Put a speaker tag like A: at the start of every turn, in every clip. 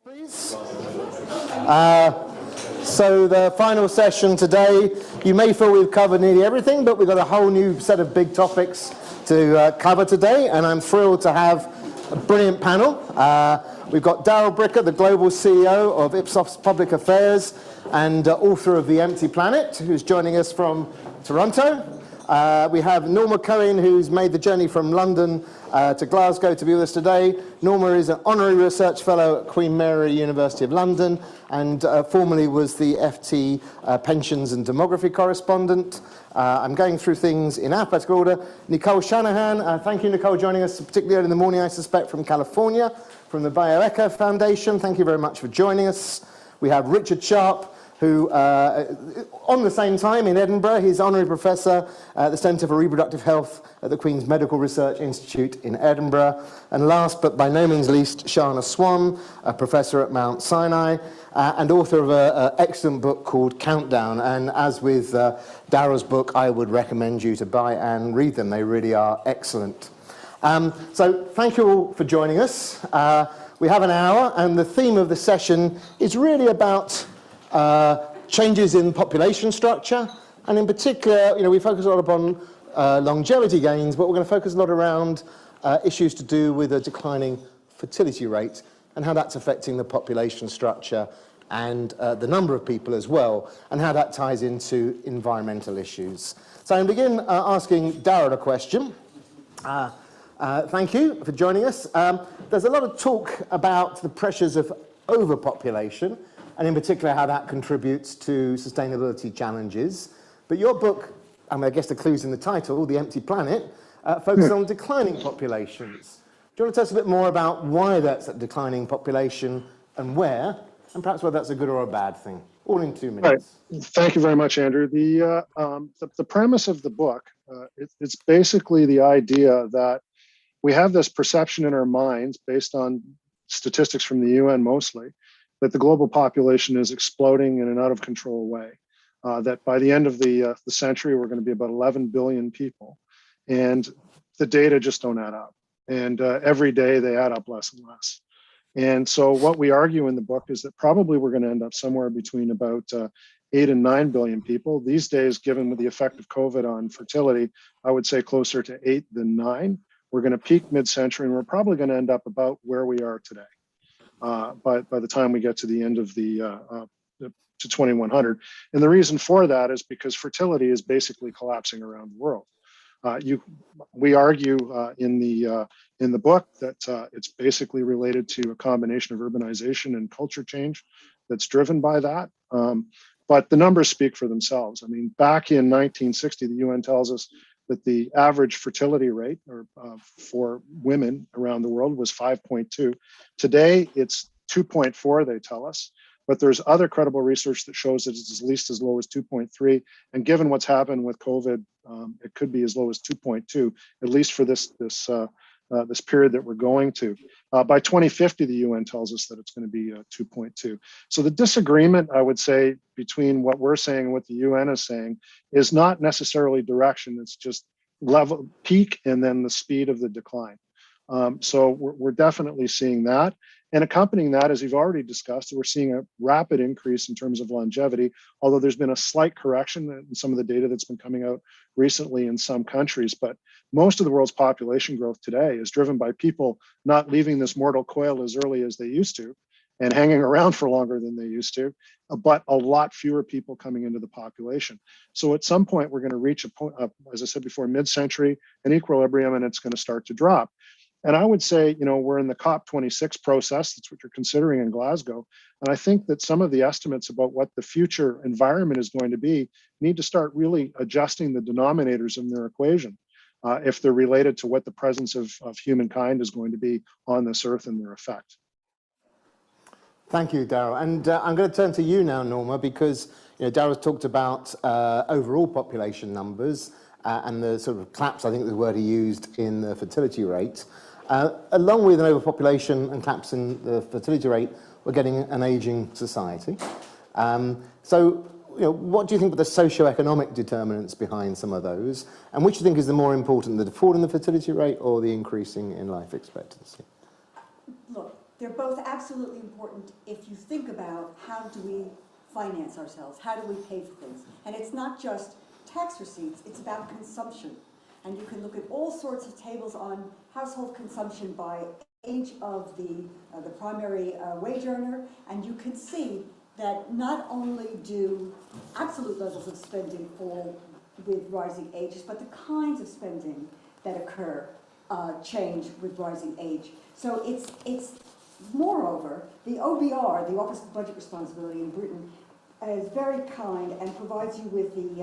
A: Please. So the final session today, you may feel we've covered nearly everything, but we've got a whole new set of big topics to cover today, and I'm thrilled to have a brilliant panel. We've got Darrell, the global CEO of Ipsos Public Affairs and author of The Empty Planet, who's joining us from Toronto. We have Norma Cohen, who's made the journey from London to Glasgow to be with us today. Norma is an honorary research fellow at Queen Mary University of London and formerly was the FT pensions and demography correspondent. I'm going through things in alphabetical order. Nicole Shanahan, thank you, Nicole, joining us particularly early in the morning, I suspect, from California, from the Bia-Echo Foundation. Thank you very much for joining us. We have Richard Sharpe, who, on the same time in Edinburgh, he's honorary professor at the Centre for Reproductive Health at the Queen's Medical Research Institute in Edinburgh. And last, but by no means least, Shanna Swan, a professor at Mount Sinai, and author of an excellent book called Countdown. And as with Darrell's book, I would recommend you to buy and read them. They really are excellent. So thank you all for joining us. We have an hour, and the theme of the session is really about changes in population structure, and in particular, we focus a lot upon longevity gains, but we're going to focus a lot around issues to do with a declining fertility rate and how that's affecting the population structure and the number of people as well, and how that ties into environmental issues. So I'm going to begin asking Darrell a question. Thank you for joining us. There's a lot of talk about the pressures of overpopulation, and in particular how that contributes to sustainability challenges. But your book, I guess the clue's in the title, The Empty Planet, focuses on declining populations. Do you want to tell us a bit more about why that's a declining population and where, and perhaps whether that's a good or a bad thing? All in 2 minutes.
B: Right. Thank you very much, Andrew. The premise of the book, it's basically the idea that we have this perception in our minds based on statistics from the UN mostly, that the global population is exploding in an out of control way, that by the end of the century, we're going to be about 11 billion people. And the data just don't add up. And every day they add up less and less. And so what we argue in the book is that probably we're going to end up somewhere between about 8 and 9 billion people. These days, given the effect of COVID on fertility, I would say closer to 8 than 9. We're going to peak mid-century, and we're probably going to end up about where we are today. By the time we get to the end of to 2100. And the reason for that is because fertility is basically collapsing around the world. We argue in the book that it's basically related to a combination of urbanization and culture change that's driven by that. But the numbers speak for themselves. I mean, back in 1960, the UN tells us that the average fertility rate for women around the world was 5.2. Today, it's 2.4, they tell us. But there's other credible research that shows that it's at least as low as 2.3. And given what's happened with COVID, it could be as low as 2.2, at least for this period that we're going to. By 2050, the UN tells us that it's going to be 2.2. So the disagreement, I would say, between what we're saying and what the UN is saying is not necessarily direction. It's just level peak and then the speed of the decline. So we're definitely seeing that. And accompanying that, as you've already discussed, we're seeing a rapid increase in terms of longevity, although there's been a slight correction in some of the data that's been coming out recently in some countries. But most of the world's population growth today is driven by people not leaving this mortal coil as early as they used to and hanging around for longer than they used to, but a lot fewer people coming into the population. So at some point, we're going to reach a point, as I said before, mid-century, an equilibrium, and it's going to start to drop. And I would say, we're in the COP26 process. That's what you're considering in Glasgow. And I think that some of the estimates about what the future environment is going to be need to start really adjusting the denominators in their equation if they're related to what the presence of humankind is going to be on this earth and their effect.
A: Thank you, Darrell. And I'm going to turn to you now, Norma, because Darrell's talked about overall population numbers and the sort of collapse, I think the word he used, in the fertility rate. Along with an overpopulation and collapse in the fertility rate, we're getting an aging society. So, what do you think are the socio-economic determinants behind some of those? And which do you think is the more important, the fall in the fertility rate or the increasing in life expectancy?
C: look, they're both absolutely important if you think about how do we finance ourselves, how do we pay for things. And it's not just tax receipts, it's about consumption. And you can look at all sorts of tables on household consumption by age of the primary wage earner, and you can see that not only do absolute levels of spending fall with rising ages, but the kinds of spending that occur change with rising age. So it's moreover, the OBR, the Office of Budget Responsibility in Britain, is very kind and provides you with the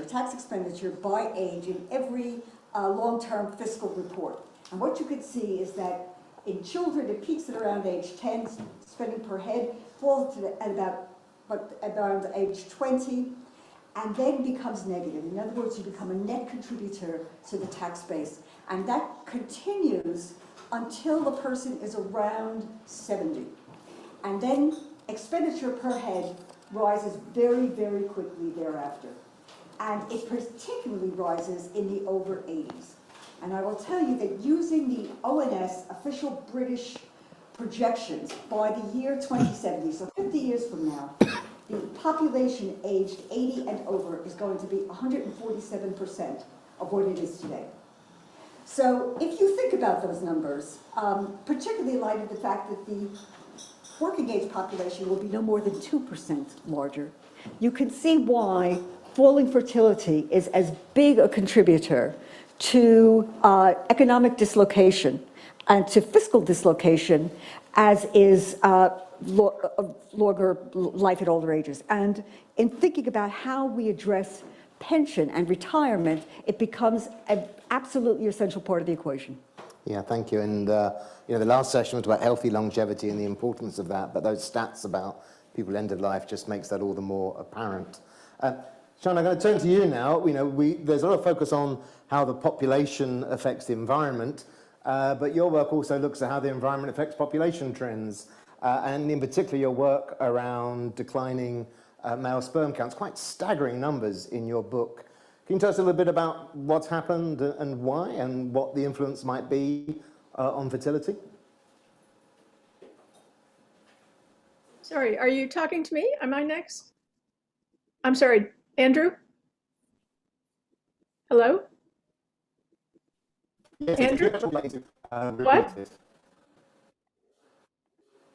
C: tax expenditure by age in every long-term fiscal report. And what you can see is that in children, it peaks at around age 10, spending per head, falls at around age 20, and then becomes negative. In other words, you become a net contributor to the tax base. And that continues until the person is around 70. And then expenditure per head rises very, very quickly thereafter. And it particularly rises in the over 80s. And I will tell you that using the ONS official British projections by the year 2070, so 50 years from now, the population aged 80 and over is going to be 147% of what it is today. So if you think about those numbers, particularly in light of the fact that the working age population will be no more than 2% larger, you can see why falling fertility is as big a contributor to economic dislocation and to fiscal dislocation as is longer life at older ages. And in thinking about how we address pension and retirement, it becomes an absolutely essential part of the equation.
A: Yeah, thank you. And you know, the last session was about healthy longevity and the importance of that, but those stats about people end of life just makes that all the more apparent. Shanna, I'm going to turn to you now. You know, there's a lot of focus on how the population affects the environment, but your work also looks at how the environment affects population trends, and in particular your work around declining male sperm counts, quite staggering numbers in your book. Can you tell us a little bit about what's happened and why, and what the influence might be on fertility?
D: Sorry, are you talking to me? Am I next? I'm sorry, Andrew? Hello?
A: Yes,
D: Andrew?
A: What?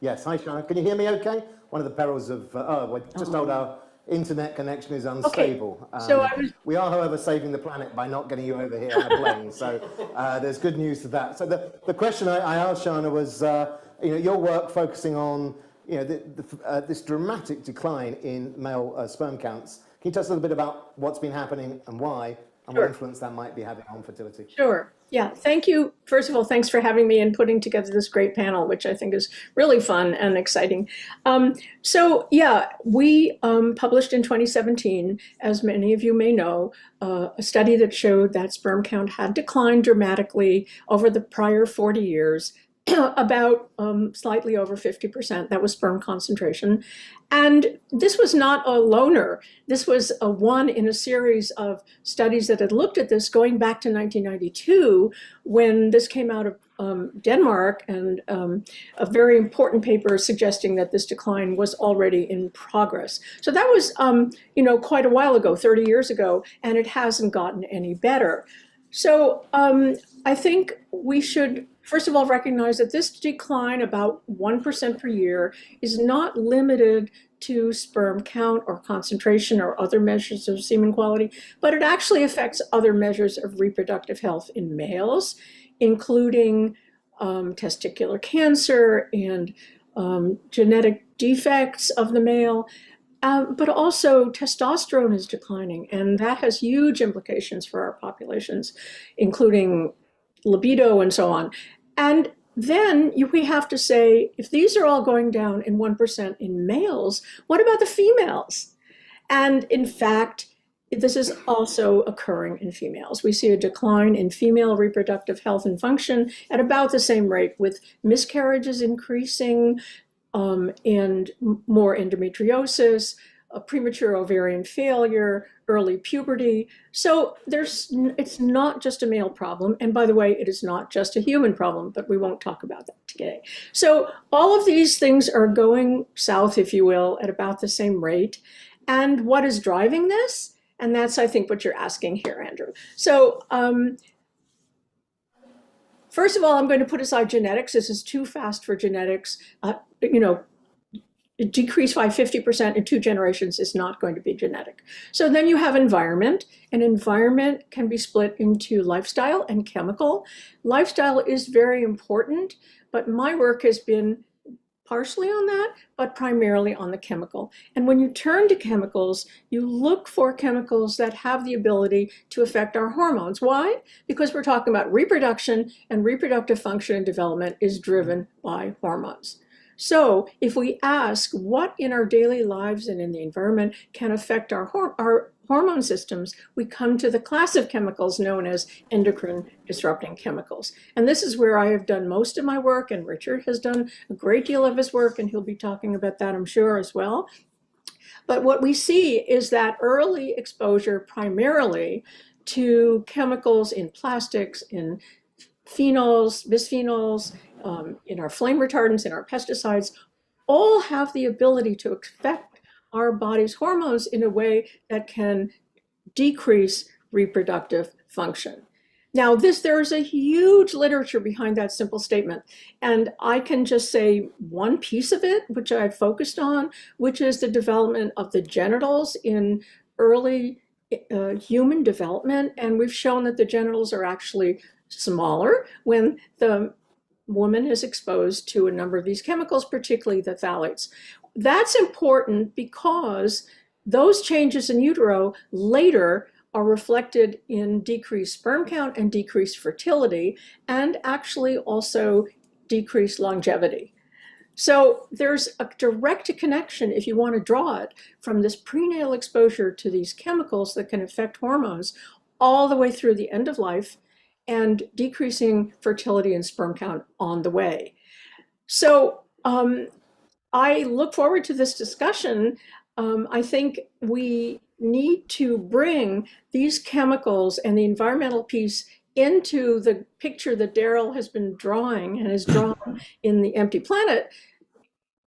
A: Yes, hi Shanna, can you hear me okay? One of the perils of, we're just told our internet connection is unstable.
D: Okay. So
A: we are, however, saving the planet by not getting you over here on a plane, so there's good news to that. So the question I asked Shanna was, you know, your work focusing on, you know, this dramatic decline in male sperm counts. Can you tell us a little bit about what's been happening and why, and what influence that might be having on fertility?
D: Sure. Yeah. Thank you. First of all, thanks for having me and putting together this great panel, which I think is really fun and exciting. So yeah, we published in 2017, as many of you may know, a study that showed that sperm count had declined dramatically over the prior 40 years, about slightly over 50%. That was sperm concentration. And this was not a loner. This was a one in a series of studies that had looked at this going back to 1992, when this came out of Denmark, and a very important paper suggesting that this decline was already in progress. So that was, you know, quite a while ago, 30 years ago, and it hasn't gotten any better. So I think we should, first of all, recognize that this decline, about 1% per year, is not limited to sperm count or concentration or other measures of semen quality, but it actually affects other measures of reproductive health in males, including testicular cancer and genetic defects of the male. But also testosterone is declining, and that has huge implications for our populations, including libido and so on. And then we have to say, if these are all going down in 1% in males, what about the females? And in fact, this is also occurring in females. We see a decline in female reproductive health and function at about the same rate, with miscarriages increasing, and more endometriosis, a premature ovarian failure, early puberty. So it's not just a male problem. And by the way, it is not just a human problem, but we won't talk about that today. So all of these things are going south, if you will, at about the same rate. And what is driving this? And that's, I think, what you're asking here, Andrew. So first of all, I'm going to put aside genetics. This is too fast for genetics. Decrease by 50% in 2 generations is not going to be genetic. So then you have environment, and environment can be split into lifestyle and chemical. Lifestyle is very important, but my work has been partially on that, but primarily on the chemical. And when you turn to chemicals, you look for chemicals that have the ability to affect our hormones. Why? Because we're talking about reproduction, and reproductive function and development is driven by hormones. So if we ask what in our daily lives and in the environment can affect our hormone systems, we come to the class of chemicals known as endocrine disrupting chemicals. And this is where I have done most of my work, and Richard has done a great deal of his work, and he'll be talking about that, I'm sure, as well. But what we see is that early exposure primarily to chemicals in plastics, in phenols, bisphenols, in our flame retardants, in our pesticides, all have the ability to affect our body's hormones in a way that can decrease reproductive function. Now, there's a huge literature behind that simple statement, and I can just say one piece of it, which I've focused on, which is the development of the genitals in early human development, and we've shown that the genitals are actually smaller when the woman is exposed to a number of these chemicals, particularly the phthalates. That's important because those changes in utero later are reflected in decreased sperm count and decreased fertility, and actually also decreased longevity. So there's a direct connection, if you want to draw it, from this prenatal exposure to these chemicals that can affect hormones all the way through the end of life, and decreasing fertility and sperm count on the way. So I look forward to this discussion. I think we need to bring these chemicals and the environmental piece into the picture that Darrell has been drawing and has drawn in The Empty Planet.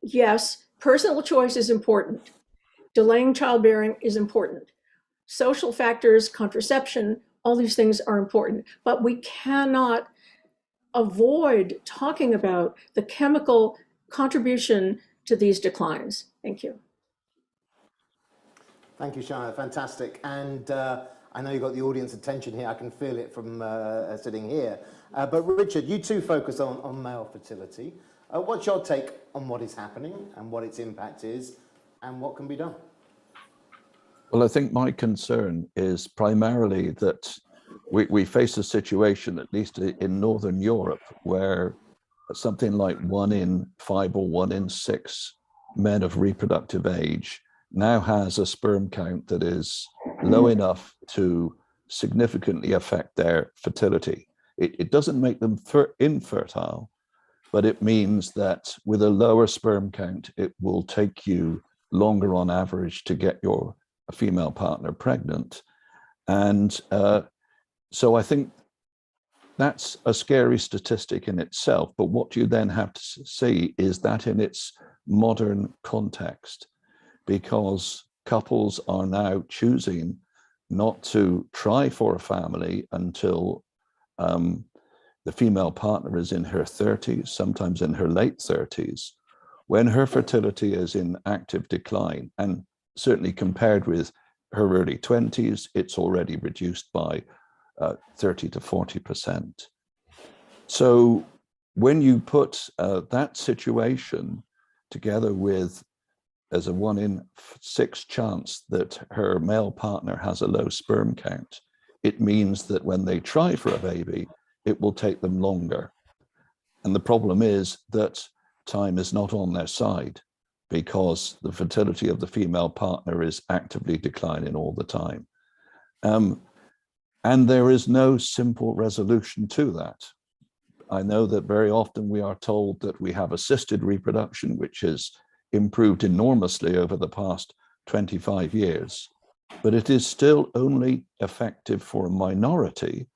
D: Yes, personal choice is important. Delaying childbearing is important. Social factors, contraception, all these things are important, but we cannot avoid talking about the chemical contribution to these declines. Thank you.
A: Thank you, Shanna. Fantastic. And I know you've got the audience attention here. I can feel it from sitting here. But Richard, you too focus on male fertility. What's your take on what is happening and what its impact is and what can be done?
E: Well, I think my concern is primarily that we face a situation, at least in Northern Europe, where something like 1 in 5 or 1 in 6 men of reproductive age now has a sperm count that is low enough to significantly affect their fertility. It doesn't make them infertile, but it means that with a lower sperm count, it will take you longer on average to get your female partner pregnant. And so I think that's a scary statistic in itself. But what you then have to see is that in its modern context, because couples are now choosing not to try for a family until the female partner is in her 30s, sometimes in her late 30s, when her fertility is in active decline, and certainly compared with her early 20s, it's already reduced by 30 to 40%. So when you put that situation together with there's a 1 in 6 chance that her male partner has a low sperm count, it means that when they try for a baby, it will take them longer. And the problem is that time is not on their side, because the fertility of the female partner is actively declining all the time. And there is no simple resolution to that. I know that very often we are told that we have assisted reproduction, which has improved enormously over the past 25 years, but it is still only effective for a minority,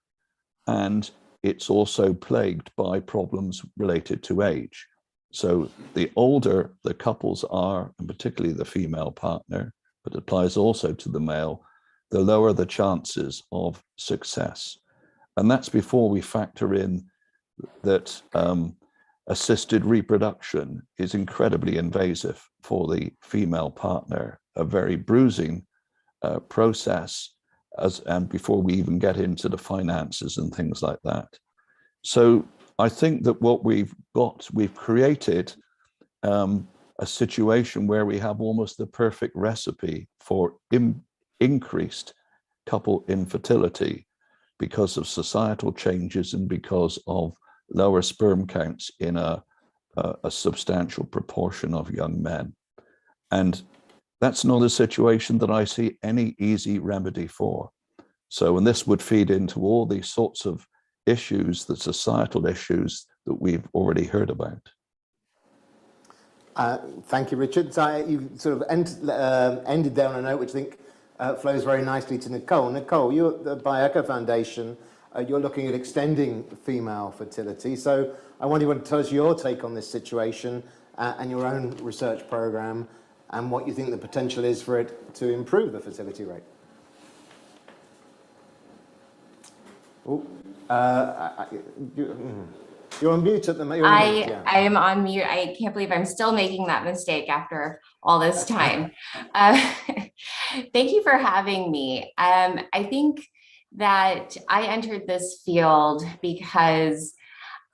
E: and it's also plagued by problems related to age. So the older the couples are, and particularly the female partner, but it applies also to the male, the lower the chances of success. And that's before we factor in that assisted reproduction is incredibly invasive for the female partner, a very bruising process, and before we even get into the finances and things like that. So I think that what we've created a situation where we have almost the perfect recipe for increased couple infertility because of societal changes and because of lower sperm counts in a substantial proportion of young men. And that's not a situation that I see any easy remedy for. So, and this would feed into all these sorts of issues, the societal issues that we've already heard about.
A: Thank you, Richard. You sort of ended there on a note which I think flows very nicely to Nicole. Nicole, you're at the Bia-Echo Foundation. You're looking at extending female fertility. So I wonder, you want to tell us your take on this situation and your own research program and what you think the potential is for it to improve the fertility rate. You're on mute at the moment.
F: I am on mute. I can't believe I'm still making that mistake after all this time. Thank you for having me. I think that I entered this field because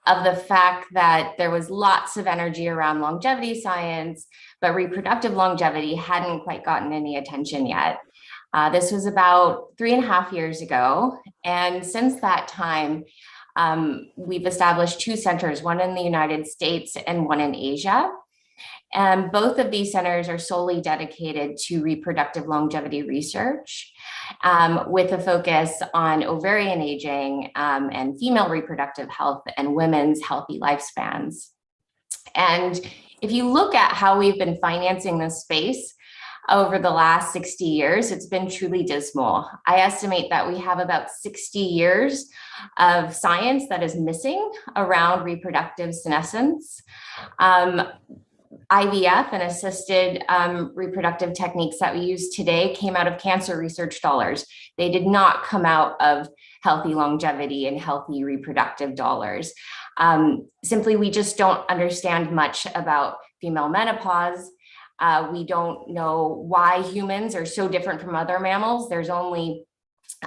F: of the fact that there was lots of energy around longevity science, but reproductive longevity hadn't quite gotten any attention yet. This was about 3.5 years ago. And since that time, we've established 2 centers, one in the United States and one in Asia. And both of these centers are solely dedicated to reproductive longevity research, with a focus on ovarian aging and female reproductive health and women's healthy lifespans. And if you look at how we've been financing this space over the last 60 years, it's been truly dismal. I estimate that we have about 60 years of science that is missing around reproductive senescence. IVF and assisted reproductive techniques that we use today came out of cancer research dollars. They did not come out of healthy longevity and healthy reproductive dollars. Simply, we just don't understand much about female menopause. We don't know why humans are so different from other mammals. There's only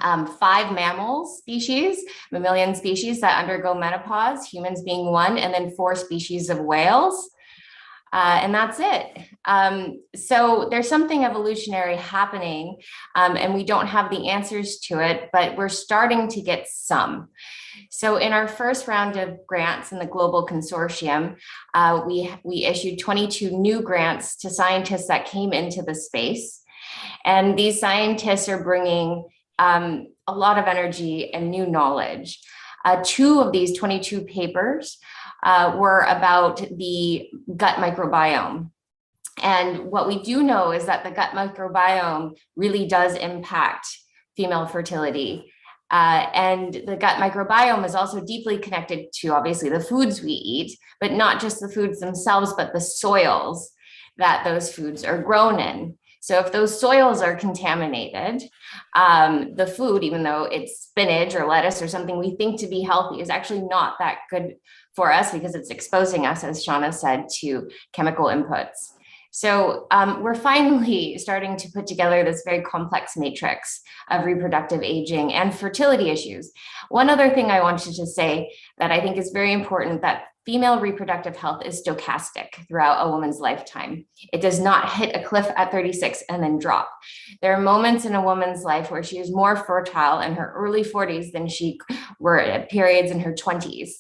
F: 5 mammal species, mammalian species, that undergo menopause, humans being one, and then 4 species of whales. And that's it. So there's something evolutionary happening, and we don't have the answers to it, but we're starting to get some. So in our first round of grants in the global consortium, we issued 22 new grants to scientists that came into the space. And these scientists are bringing a lot of energy and new knowledge. 2 of these 22 papers were about the gut microbiome. And what we do know is that the gut microbiome really does impact female fertility. And the gut microbiome is also deeply connected to, obviously, the foods we eat, but not just the foods themselves, but the soils that those foods are grown in. So if those soils are contaminated, the food, even though it's spinach or lettuce or something we think to be healthy, is actually not that good for us because it's exposing us, as Shanna said, to chemical inputs. So we're finally starting to put together this very complex matrix of reproductive aging and fertility issues. One other thing I wanted to say that I think is very important, that female reproductive health is stochastic throughout a woman's lifetime. It does not hit a cliff at 36 and then drop. There are moments in a woman's life where she is more fertile in her early 40s than she were at periods in her 20s.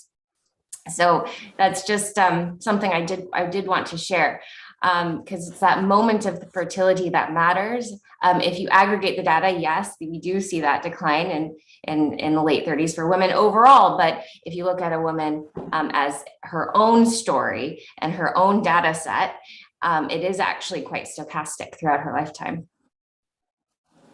F: So that's just something I did want to share, because it's that moment of the fertility that matters. If you aggregate the data, yes, we do see that decline in the late 30s for women overall. But if you look at a woman as her own story and her own data set, it is actually quite stochastic throughout her lifetime.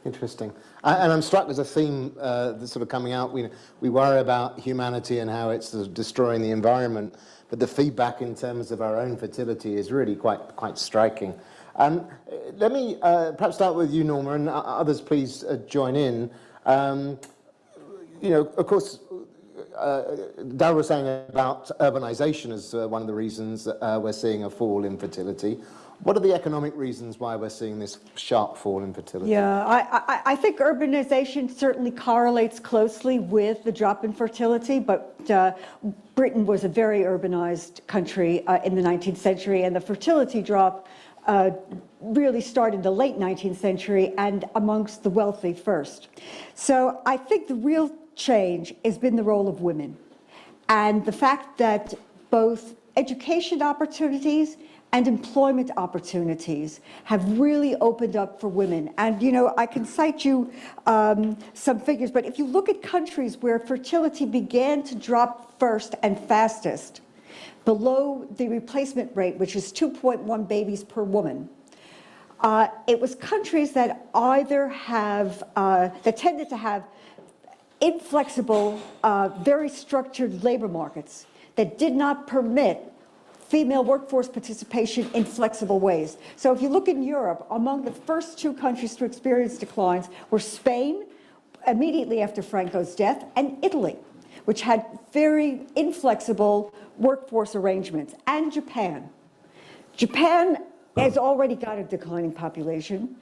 A: Interesting. And I'm struck as a theme that's sort of coming out. We worry about humanity and how it's sort of destroying the environment, but the feedback in terms of our own fertility is really quite striking. Let me perhaps start with you, Norma, and others please join in. Of course, Darrell was saying about urbanization as one of the reasons that we're seeing a fall in fertility. What are the economic reasons why we're seeing this sharp fall in fertility?
C: Yeah, I think urbanization certainly correlates closely with the drop in fertility, but Britain was a very urbanized country in the 19th century, and the fertility drop really started in the late 19th century and amongst the wealthy first. So I think the real change has been the role of women, and the fact that both education opportunities and employment opportunities have really opened up for women. And I can cite you some figures, but if you look at countries where fertility began to drop first and fastest, below the replacement rate, which is 2.1 babies per woman, it was countries that either that tended to have inflexible, very structured labor markets that did not permit female workforce participation in flexible ways. So if you look in Europe, among the first two countries to experience declines were Spain, immediately after Franco's death, and Italy, which had very inflexible workforce arrangements, and Japan. Japan has already got a declining population.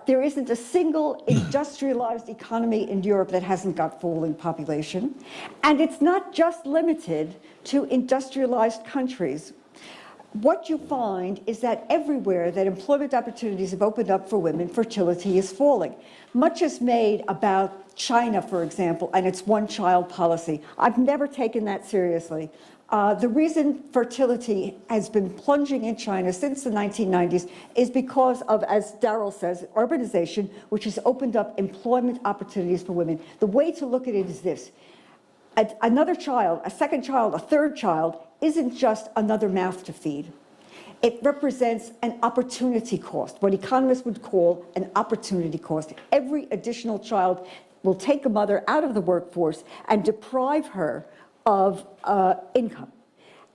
C: There isn't a single industrialized economy in Europe that hasn't got falling population. And it's not just limited to industrialized countries. What you find is that everywhere that employment opportunities have opened up for women, fertility is falling. Much is made about China, for example, and its one-child policy. I've never taken that seriously. The reason fertility has been plunging in China since the 1990s is because of, as Darrell says, urbanization, which has opened up employment opportunities for women. The way to look at it is this. Another child, a second child, a third child, isn't just another mouth to feed. It represents an opportunity cost, what economists would call an opportunity cost. Every additional child will take a mother out of the workforce and deprive her of income.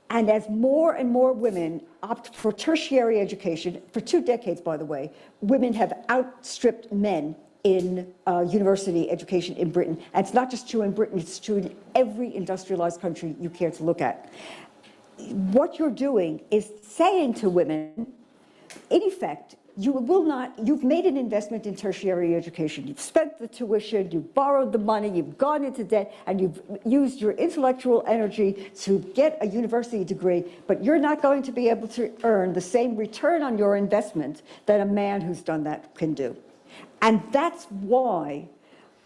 C: And as more and more women opt for tertiary education, for 2 decades, by the way, women have outstripped men in university education in Britain. And it's not just true in Britain, it's true in every industrialized country you care to look at. What you're doing is saying to women, in effect, you've made an investment in tertiary education. You've spent the tuition, you've borrowed the money, you've gone into debt, and you've used your intellectual energy to get a university degree, but you're not going to be able to earn the same return on your investment that a man who's done that can do. And that's why,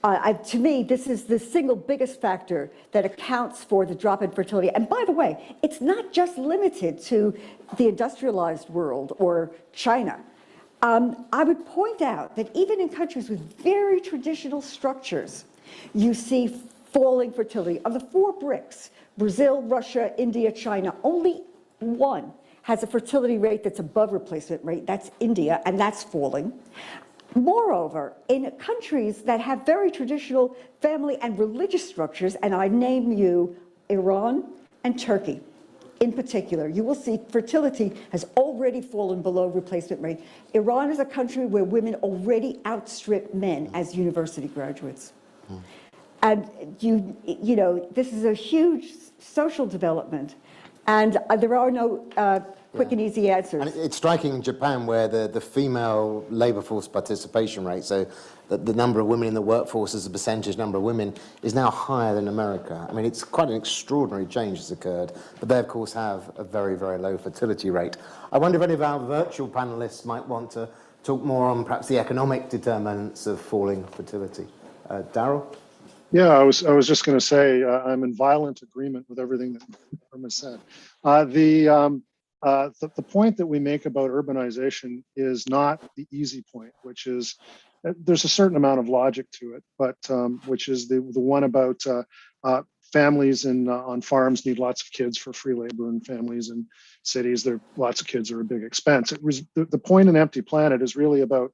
C: to me, this is the single biggest factor that accounts for the drop in fertility. And by the way, it's not just limited to the industrialized world or China. I would point out that even in countries with very traditional structures, you see falling fertility. Of the 4 BRICS, Brazil, Russia, India, China, only one has a fertility rate that's above replacement rate. That's India, and that's falling. Moreover, in countries that have very traditional family and religious structures, and I name you Iran and Turkey in particular, you will see fertility has already fallen below replacement rate. Iran is a country where women already outstrip men as university graduates. And you know, this is a huge social development, and there are no quick and easy answers.
A: And it's striking in Japan where the female labor force participation rate, so the number of women in the workforce as a percentage number of women, is now higher than America. I mean, it's quite an extraordinary change that's occurred, but they of course have a very, very low fertility rate. I wonder if any of our virtual panelists might want to talk more on perhaps the economic determinants of falling fertility. Darrell?
B: Yeah, I was just going to say I'm in violent agreement with everything that Norma said. The point that we make about urbanization is not the easy point, which is there's a certain amount of logic to it, but which is the one about families on farms need lots of kids for free labor, and families in cities, there lots of kids are a big expense. It was the point in Empty Planet is really about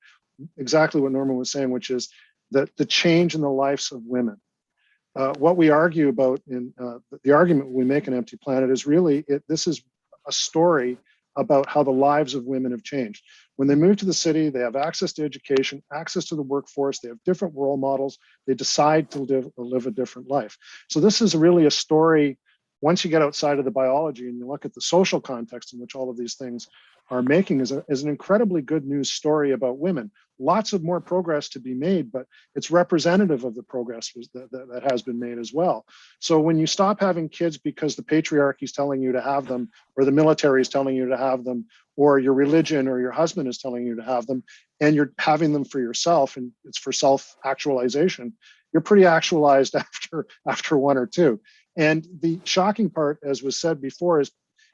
B: exactly what Norma was saying, which is that the change in the lives of women. What we argue about in the argument we make in Empty Planet is really this is a story about how the lives of women have changed. When they move to the city, they have access to education, access to the workforce, they have different role models, they decide to live a different life. So this is really a story, once you get outside of the biology and you look at the social context in which all of these things are making, is an incredibly good news story about women. Lots of more progress to be made, but it's representative of the progress that has been made as well. So when you stop having kids because the patriarchy is telling you to have them, or the military is telling you to have them, or your religion or your husband is telling you to have them, and you're having them for yourself, and it's for self-actualization, you're pretty actualized after one or two. And the shocking part, as was said before, is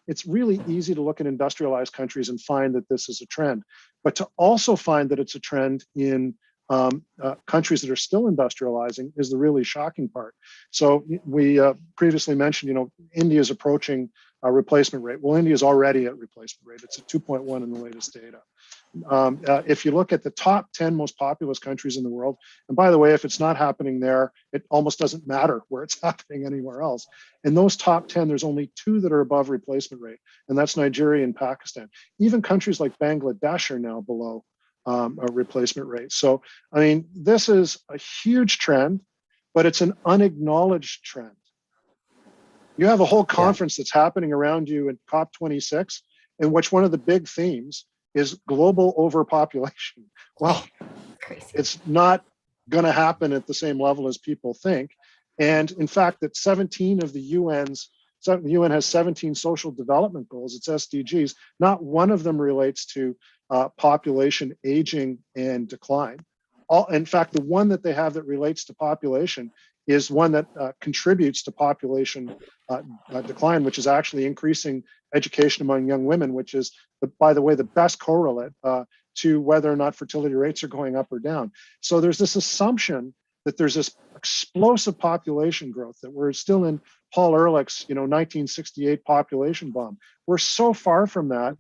B: it's really easy to look at industrialized countries and find that this is a trend, but to also find that it's a trend in countries that are still industrializing is the really shocking part. So we previously mentioned, India is approaching a replacement rate. Well, India is already at replacement rate. It's at 2.1 in the latest data. If you look at the top 10 most populous countries in the world, and by the way, if it's not happening there, it almost doesn't matter where it's happening anywhere else. In those top 10, there's only 2 that are above replacement rate, and that's Nigeria and Pakistan. Even countries like Bangladesh are now below a replacement rate. So, I mean, this is a huge trend, but it's an unacknowledged trend. You have a whole conference that's happening around you in COP26, in which one of the big themes is global overpopulation. Well,
F: Crazy.
B: it's not going to happen at the same level as people think. And in fact, that 17 of the the UN has 17 social development goals, it's SDGs, not one of them relates to population aging and decline. In fact, the one that they have that relates to population is one that contributes to population decline, which is actually increasing education among young women, which is, by the way, the best correlate to whether or not fertility rates are going up or down. So there's this assumption that there's this explosive population growth, that we're still in Paul Ehrlich's 1968 population bomb. We're so far from that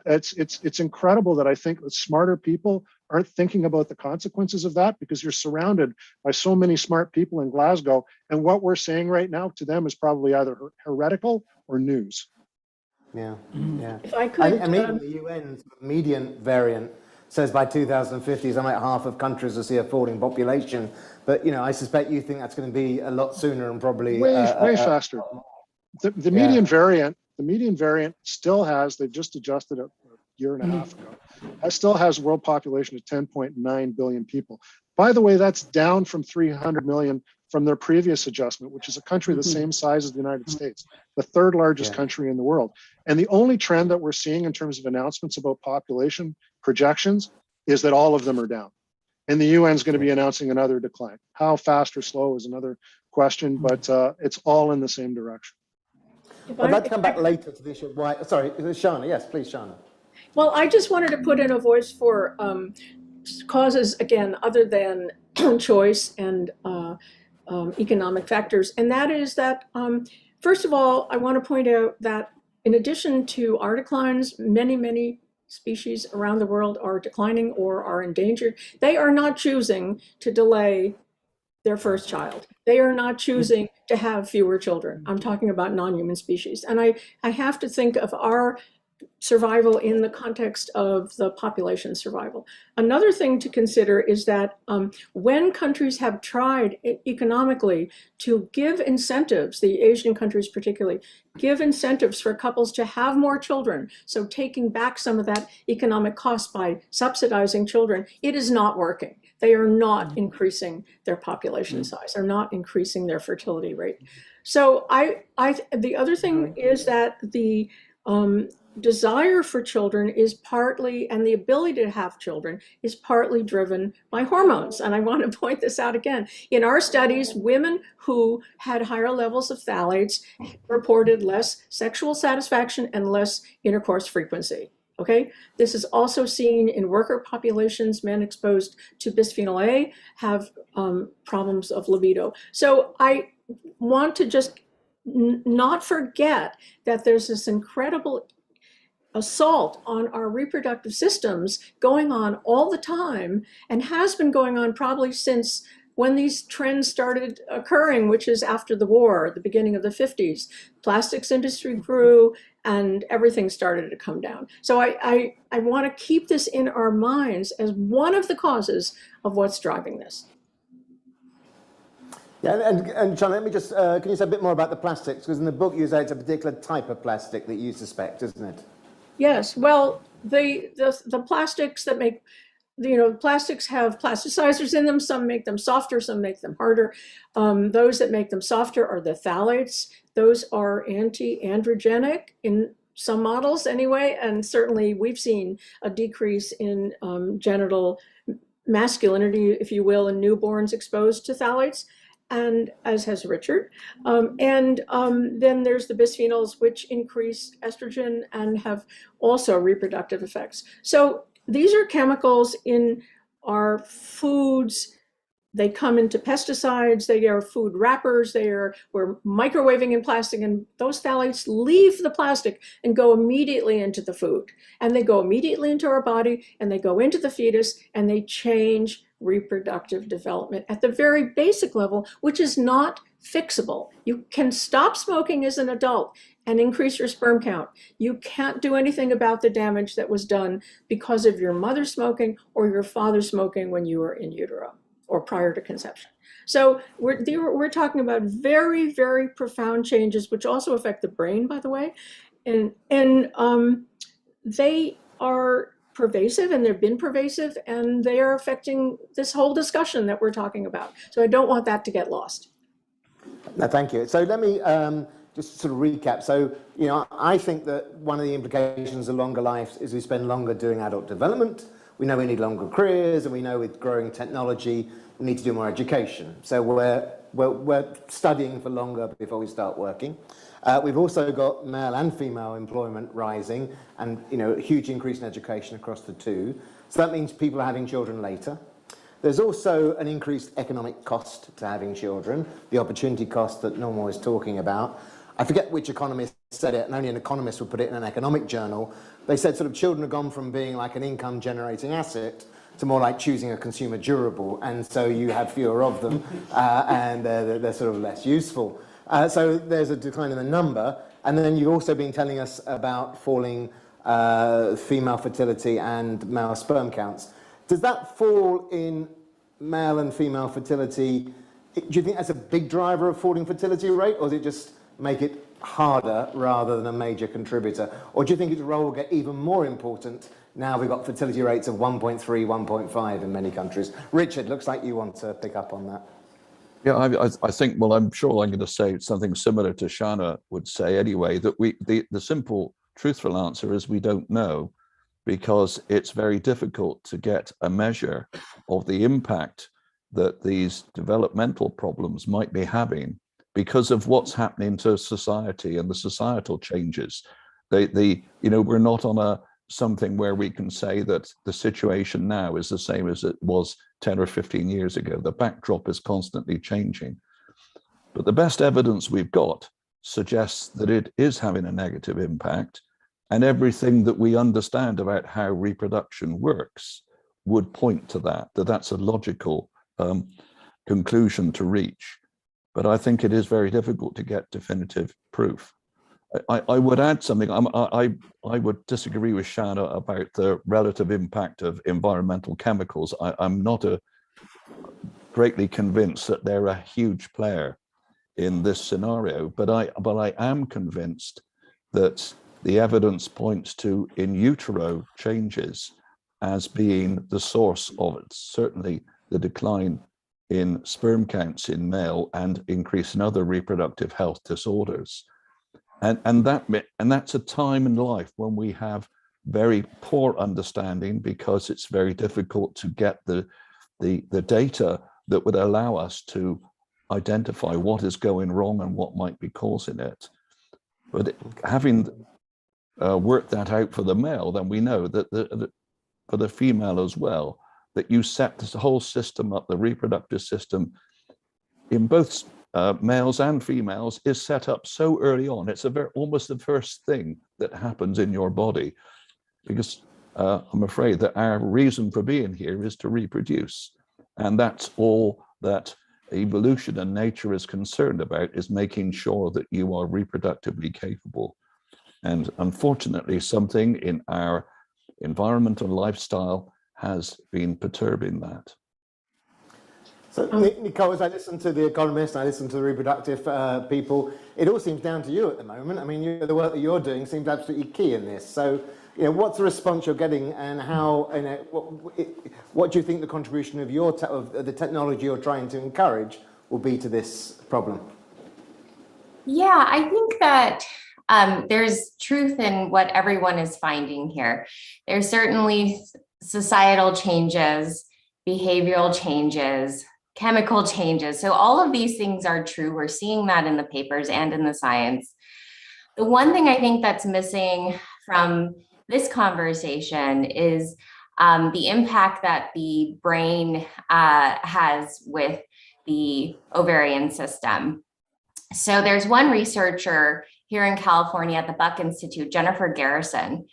B: it's incredible that I think that smarter people aren't thinking about the consequences of that, because you're surrounded by so many smart people in Glasgow, and what we're saying right now to them is probably either heretical or news.
A: Yeah.
D: If I could,
A: And even the UN median variant says by 2050, something like half of countries will see a falling population. But I suspect you think that's going to be a lot sooner and probably
B: way faster. The median variant still has, they just adjusted it a year and a half ago, still has world population of 10.9 billion people. By the way, that's down from 300 million from their previous adjustment, which is a country the same size as the United States, the third largest country in the world. And the only trend that we're seeing in terms of announcements about population projections is that all of them are down. And the UN is going to be announcing another decline. How fast or slow is another question, but it's all in the same direction.
A: I'd like to come back later to the issue of why. Sorry, Shanna. Yes, please, Shanna.
D: Well, I just wanted to put in a voice for causes, again, other than choice and economic factors. And that is that, first of all, I want to point out that in addition to our declines, many species around the world are declining or are endangered. They are not choosing to delay their first child. They are not choosing to have fewer children. I'm talking about non-human species. And I have to think of our survival in the context of the population survival. Another thing to consider is that when countries have tried economically to give incentives, the Asian countries particularly, give incentives for couples to have more children, so taking back some of that economic cost by subsidizing children, it is not working. They are not increasing their population size. They're not increasing their fertility rate. So the other thing is that the desire for children is partly, and the ability to have children is partly driven by hormones. And I want to point this out again. In our studies, women who had higher levels of phthalates reported less sexual satisfaction and less intercourse frequency. Okay, this is also seen in worker populations. Men exposed to bisphenol A have problems of libido. So I want to just not forget that there's this incredible assault on our reproductive systems going on all the time, and has been going on probably since when these trends started occurring, which is after the war, the beginning of the 50s. Plastics industry grew and everything started to come down. So I want to keep this in our minds as one of the causes of what's driving this.
A: Yeah, and Shanna, let me just, can you say a bit more about the plastics? Because in the book you say it's a particular type of plastic that you suspect, isn't it?
D: Yes, well, the plastics that make, plastics have plasticizers in them. Some make them softer, some make them harder. Those that make them softer are the phthalates. Those are anti-androgenic in some models anyway, and certainly we've seen a decrease in genital masculinity, if you will, in newborns exposed to phthalates, and as has Richard. Then there's the bisphenols, which increase estrogen and have also reproductive effects. So these are chemicals in our foods. They come into pesticides, they are food wrappers, we're microwaving in plastic, and those phthalates leave the plastic and go immediately into the food. And they go immediately into our body, and they go into the fetus, and they change reproductive development at the very basic level, which is not fixable. You can stop smoking as an adult and increase your sperm count. You can't do anything about the damage that was done because of your mother smoking or your father smoking when you were in utero or prior to conception. So we're talking about very, very profound changes, which also affect the brain, by the way. And they are pervasive, and they've been pervasive, and they are affecting this whole discussion that we're talking about. So I don't want that to get lost.
A: No, thank you. So let me just sort of recap. So, I think that one of the implications of longer lives is we spend longer doing adult development. We know we need longer careers, and we know with growing technology, we need to do more education. So we're studying for longer before we start working. We've also got male and female employment rising, and a huge increase in education across the two. So that means people are having children later. There's also an increased economic cost to having children, the opportunity cost that Norma was talking about. I forget which economist said it, and only an economist would put it in an economic journal. They said sort of children have gone from being like an income generating asset to more like choosing a consumer durable, and so you have fewer of them, and they're sort of less useful. So there's a decline in the number, and then you've also been telling us about falling female fertility and male sperm counts. Does that fall in male and female fertility? Do you think that's a big driver of falling fertility rate, or does it just make it harder rather than a major contributor? Or do you think its role will get even more important now we've got fertility rates of 1.3, 1.5 in many countries? Richard, looks like you want to pick up on that.
E: Yeah, I think, well, I'm sure I'm going to say something similar to Shanna would say anyway, that the simple, truthful answer is we don't know, because it's very difficult to get a measure of the impact that these developmental problems might be having because of what's happening to society and the societal changes. We're not on something where we can say that the situation now is the same as it was 10 or 15 years ago. The backdrop is constantly changing. But the best evidence we've got suggests that it is having a negative impact, and everything that we understand about how reproduction works would point to that's a logical conclusion to reach. But I think it is very difficult to get definitive proof. I would add something. I would disagree with Shanna about the relative impact of environmental chemicals. I'm not greatly convinced that they're a huge player in this scenario, but I am convinced that the evidence points to in utero changes as being the source of it. Certainly the decline in sperm counts in male and increase in other reproductive health disorders. And that's a time in life when we have very poor understanding, because it's very difficult to get the data that would allow us to identify what is going wrong and what might be causing it. But having work that out for the male, then we know that for the female as well, that you set this whole system up, the reproductive system in both males and females is set up so early on. It's almost the first thing that happens in your body, because I'm afraid that our reason for being here is to reproduce. And that's all that evolution and nature is concerned about, is making sure that you are reproductively capable. And unfortunately, something in our environment and lifestyle has been perturbing that.
A: So, Nicole, as I listen to The Economist, I listen to the reproductive people, it all seems down to you at the moment. I mean, the work that you're doing seems absolutely key in this. So, what's the response you're getting, and how, what do you think the contribution of of the technology you're trying to encourage will be to this problem?
F: Yeah, I think that there's truth in what everyone is finding here. There's certainly societal changes, behavioral changes, chemical changes. So all of these things are true. We're seeing that in the papers and in the science. The one thing I think that's missing from this conversation is the impact that the brain has with the ovarian system. So there's one researcher here in California at the Buck Institute, Jennifer Garrison,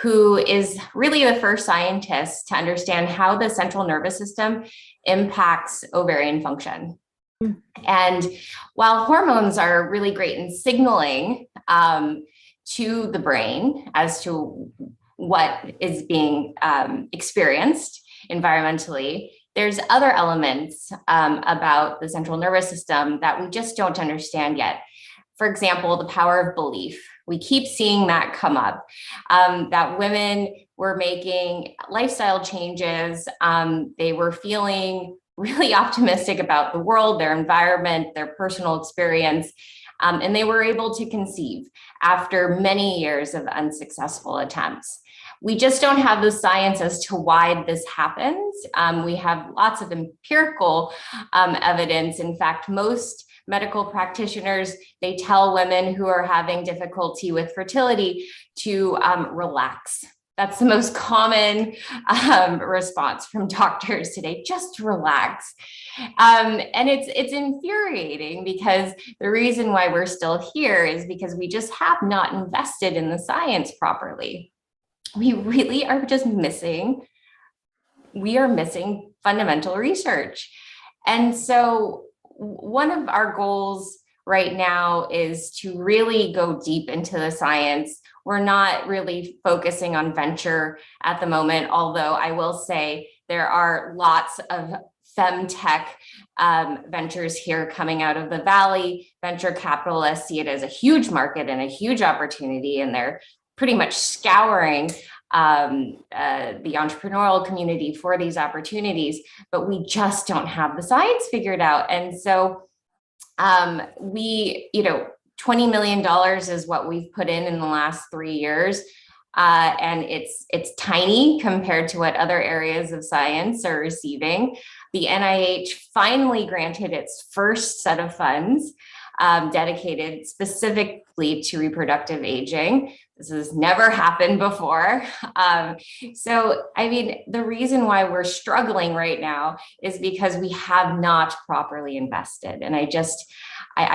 F: who is really the first scientist to understand how the central nervous system impacts ovarian function. And while hormones are really great in signaling to the brain as to what is being experienced environmentally, there's other elements about the central nervous system that we just don't understand yet. For example, the power of belief. We keep seeing that come up, that women were making lifestyle changes. They were feeling really optimistic about the world, their environment, their personal experience, and they were able to conceive after many years of unsuccessful attempts. We just don't have the science as to why this happens. We have lots of empirical evidence. In fact, most medical practitioners, they tell women who are having difficulty with fertility to relax. That's the most common response from doctors today, just relax. And it's infuriating, because the reason why we're still here is because we just have not invested in the science properly. We really are just missing fundamental research. And so one of our goals right now is to really go deep into the science. We're not really focusing on venture at the moment, although I will say there are lots of femtech ventures here coming out of the Valley. Venture capitalists see it as a huge market and a huge opportunity, and they're pretty much scouring the entrepreneurial community for these opportunities, but we just don't have the science figured out. And so $20 million is what we've put in the last 3 years. And it's tiny compared to what other areas of science are receiving. The NIH finally granted its first set of funds dedicated specifically to reproductive aging. This has never happened before. So, I mean, the reason why we're struggling right now is because we have not properly invested. And I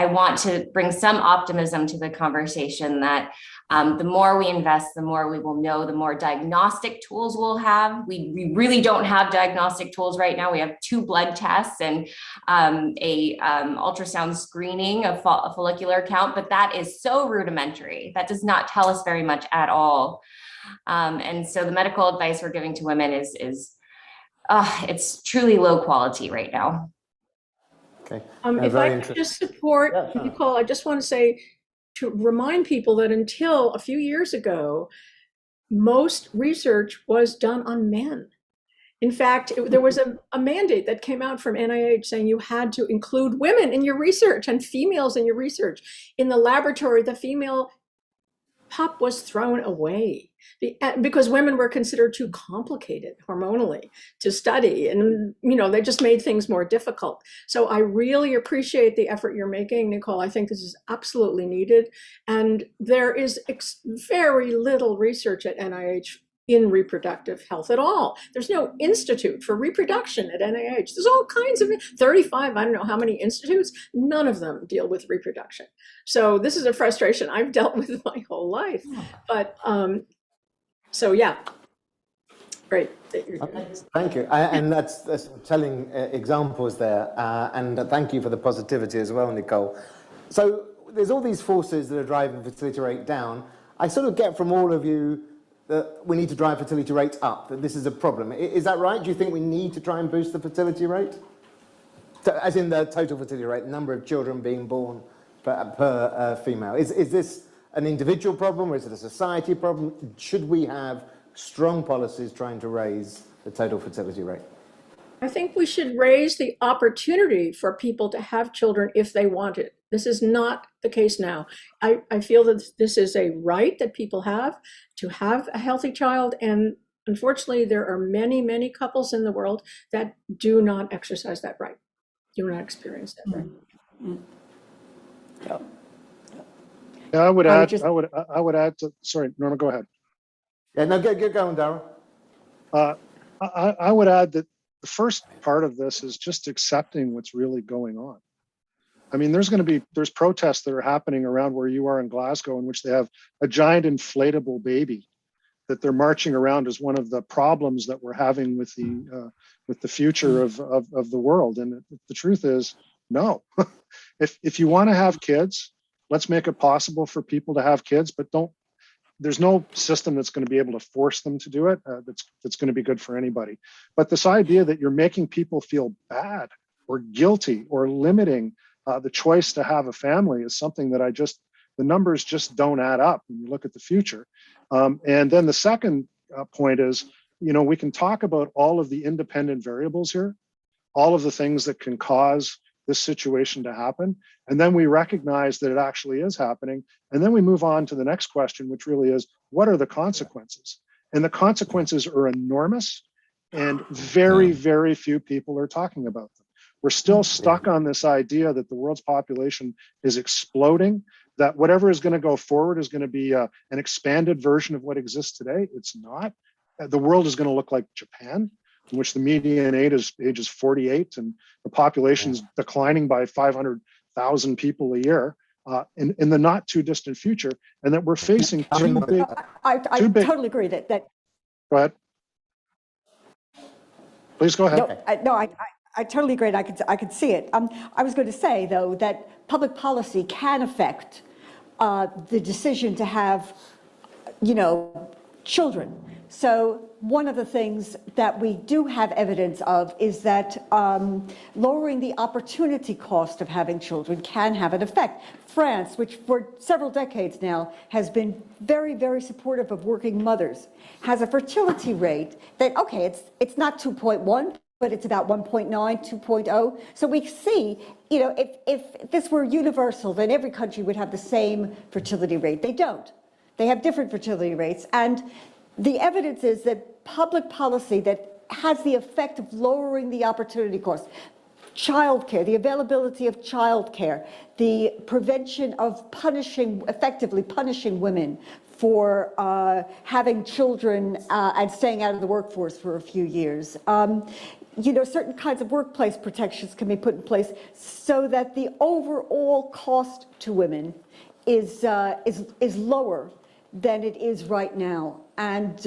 F: want to bring some optimism to the conversation that the more we invest, the more we will know, the more diagnostic tools we'll have. We really don't have diagnostic tools right now. We have 2 blood tests and a ultrasound screening of follicular count, but that is so rudimentary. That does not tell us very much at all. And so the medical advice we're giving to women is it's truly low quality right now.
A: Okay.
D: If I could just support Nicole, I just want to say, to remind people that until a few years ago, most research was done on men. In fact, there was a mandate that came out from NIH saying you had to include women in your research and females in your research. In the laboratory, the female PUP was thrown away because women were considered too complicated hormonally to study, and they just made things more difficult. So I really appreciate the effort you're making, Nicole. I think this is absolutely needed, and there is very little research at NIH in reproductive health at all. There's no institute for reproduction at NIH. There's all kinds of 35, I don't know how many institutes, none of them deal with reproduction. So this is a frustration I've dealt with my whole life. But so yeah, great.
A: Thank you. And that's telling examples there. And thank you for the positivity as well, Nicole. So there's all these forces that are driving fertility rate down. I sort of get from all of you that we need to drive fertility rates up, that this is a problem. Is that right? Do you think we need to try and boost the fertility rate? As in the total fertility rate, the number of children being born per female. Is this an individual problem or is it a society problem? Should we have strong policies trying to raise the total fertility rate?
D: I think we should raise the opportunity for people to have children if they want it. This is not the case now. I feel that this is a right that people have to have a healthy child. And unfortunately, there are many, many couples in the world that do not exercise that right, do not experience that right.
B: Yeah, I would add to, sorry, Norma, go ahead.
A: Yeah, no, get going, Darrell.
B: I would add that the first part of this is just accepting what's really going on. I mean, there's protests that are happening around where you are in Glasgow in which they have a giant inflatable baby that they're marching around as one of the problems that we're having with the future of the world. And the truth is, no. If you want to have kids, let's make it possible for people to have kids, but there's no system that's going to be able to force them to do it that's going to be good for anybody. But this idea that you're making people feel bad or guilty or limiting the choice to have a family is something that the numbers just don't add up when you look at the future. And then the second point is, we can talk about all of the independent variables here, all of the things that can cause this situation to happen. And then we recognize that it actually is happening. And then we move on to the next question, which really is, what are the consequences? And the consequences are enormous, and very, very few people are talking about them. We're still stuck on this idea that the world's population is exploding, that whatever is going to go forward is going to be an expanded version of what exists today. It's not. The world is going to look like Japan, in which the median age is 48 and the population is declining by 500,000 people a year in the not too distant future, and that we're facing two big.
C: I totally agree that.
B: Go ahead. Please go ahead.
C: I totally agree. I could see it. I was going to say though that public policy can affect the decision to have, children. So one of the things that we do have evidence of is that lowering the opportunity cost of having children can have an effect. France, which for several decades now has been very, very supportive of working mothers, has a fertility rate that, okay, it's not 2.1, but it's about 1.9, 2.0. So we see, if this were universal, then every country would have the same fertility rate. They don't. They have different fertility rates. And the evidence is that public policy that has the effect of lowering the opportunity cost, childcare, the availability of childcare, the prevention of effectively punishing women for having children and staying out of the workforce for a few years. Certain kinds of workplace protections can be put in place so that the overall cost to women is lower than it is right now. And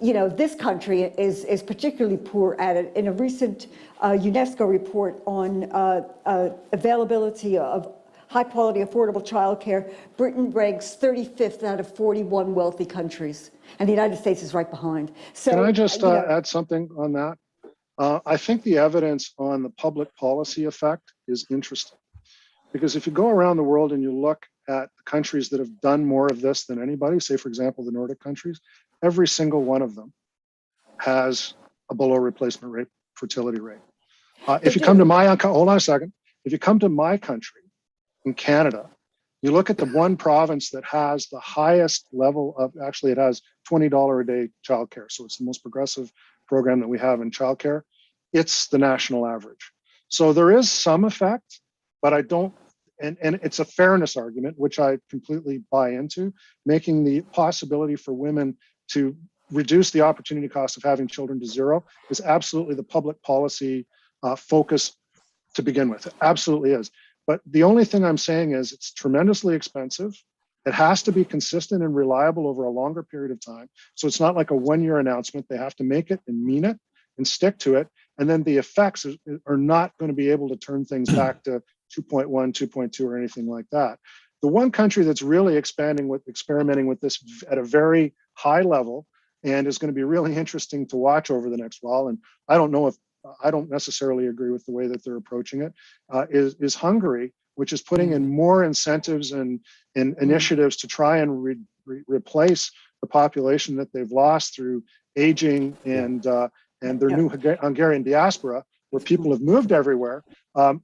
C: this country is particularly poor at it. In a recent UNESCO report on availability of high-quality, affordable childcare, Britain ranks 35th out of 41 wealthy countries, and the United States is right behind. So,
B: can I just add something on that? I think the evidence on the public policy effect is interesting, because if you go around the world and you look at the countries that have done more of this than anybody, say, for example, the Nordic countries, every single one of them has a below replacement rate fertility rate. If you come to hold on a second. If you come to my country in Canada, You look at the one province that has the highest level of, actually it has $20 a day childcare. So it's the most progressive program that we have in childcare. It's the national average. So there is some effect, but I don't, and it's a fairness argument, which I completely buy into, making the possibility for women to reduce the opportunity cost of having children to zero is absolutely the public policy focus to begin with. It absolutely is. But the only thing I'm saying is it's tremendously expensive. It has to be consistent and reliable over a longer period of time. So it's not like a one-year announcement. They have to make it and mean it and stick to it. And then the effects are not going to be able to turn things back to 2.1, 2.2 or anything like that. The one country that's really experimenting with this at a very high level and is going to be really interesting to watch over the next while, and I don't necessarily agree with the way that they're approaching it, is Hungary, which is putting in more incentives and initiatives to try and replace the population that they've lost through aging and their new Hungarian diaspora, where people have moved everywhere.